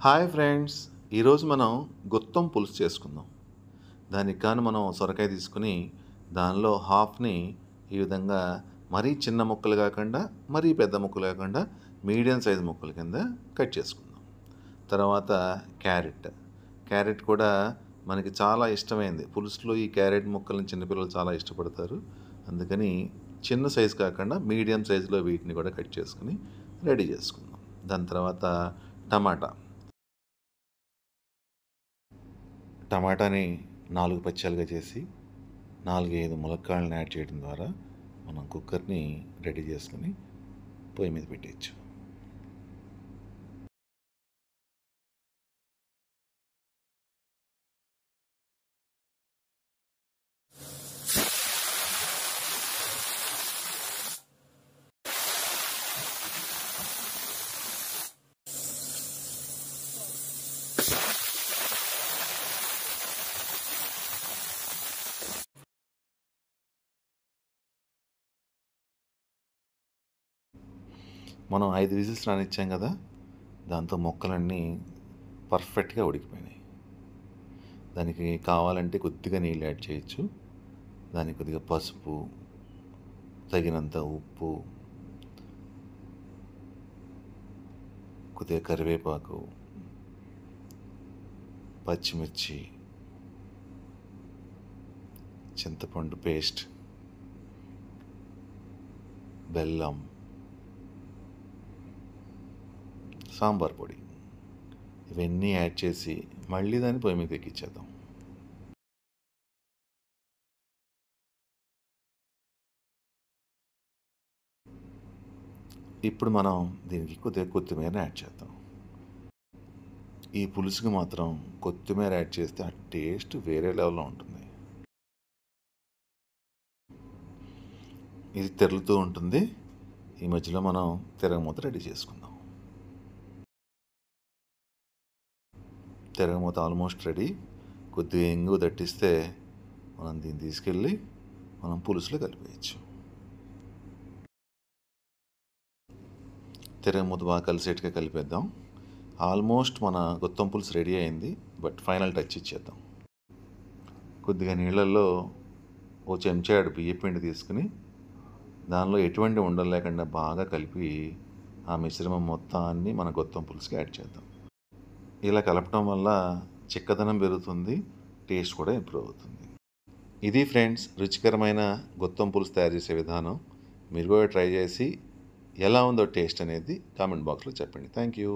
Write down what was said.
Hi friends, ఈరోజు మనం గుత్తం పులుసు చేసుకుందాం. దానికి గాను మనం సొరకాయ తీసుకుని దానిలో హాఫ్ని ఈ విధంగా మరీ చిన్న ముక్కలు కాకుండా మరీ పెద్ద ముక్కలు కాకుండా మీడియం సైజు ముక్కల కింద కట్ చేసుకుందాం. తర్వాత క్యారెట్ కూడా మనకి చాలా ఇష్టమైంది. పులుసులో ఈ క్యారెట్ ముక్కలను చిన్నపిల్లలు చాలా ఇష్టపడతారు. అందుకని చిన్న సైజు కాకుండా మీడియం సైజులో వీటిని కూడా కట్ చేసుకుని రెడీ చేసుకుందాం. దాని తర్వాత టమాటాని 4 పచ్చాలుగా చేసి 4, 5 ములక్కాడలను యాడ్ చేయడం ద్వారా మనం కుక్కర్ని రెడీ చేసుకుని పొయ్యి మీద పెట్టేయచ్చు. మనం 5 విజిల్స్ రానిచ్చాం కదా, దాంతో ముక్కలన్నీ పర్ఫెక్ట్గా ఉడికిపోయినాయి. దానికి కావాలంటే కొద్దిగా నీళ్ళు యాడ్ చేయొచ్చు. దానికి కొద్దిగా పసుపు, తగినంత ఉప్పు, కొద్దిగా కరివేపాకు, పచ్చిమిర్చి, చింతపండు పేస్ట్, బెల్లం, సాంబార్ పొడి ఇవన్నీ యాడ్ చేసి మళ్ళీ దాన్ని పొయ్యి మీద ఎక్కించేద్దాం. ఇప్పుడు మనం దీనికి కొద్దిగా కొత్తిమీర యాడ్ చేద్దాం. ఈ పులుసుకి మాత్రం కొత్తిమీర యాడ్ చేస్తే ఆ టేస్ట్ వేరే లెవెల్లో ఉంటుంది. ఇది తెరులుతూ ఉంటుంది. ఈ మధ్యలో మనం తిరగమూత రెడీ చేసుకుందాం. తిరగమూత ఆల్మోస్ట్ రెడీ. కొద్దిగా ఇంగు దట్టిస్తే మనం దీన్ని తీసుకెళ్ళి మనం పులుసులో కలిపేయచ్చు. తిరగమూత బాగా కలిసేట్టుగా కలిపేద్దాం. ఆల్మోస్ట్ మన గుత్తం పులుసు రెడీ అయింది. బట్ ఫైనల్ టచ్ ఇచ్చేద్దాం. కొద్దిగా నీళ్ళల్లో ఓ చెంచాడు బియ్యపిండి తీసుకుని దానిలో ఎటువంటి ఉండలు లేకుండా బాగా కలిపి ఆ మిశ్రమం మొత్తాన్ని మన గుత్తం పులుసుకి యాడ్ చేద్దాం. ఇలా కలపడం వల్ల చిక్కదనం పెరుగుతుంది, టేస్ట్ కూడా ఇంప్రూవ్ అవుతుంది. ఇది ఫ్రెండ్స్ రుచికరమైన గుత్తం పులుసు తయారు చేసే విధానం. మీరు కూడా ట్రై చేసి ఎలా ఉందో టేస్ట్ అనేది కామెంట్ బాక్స్లో చెప్పండి. Thank you.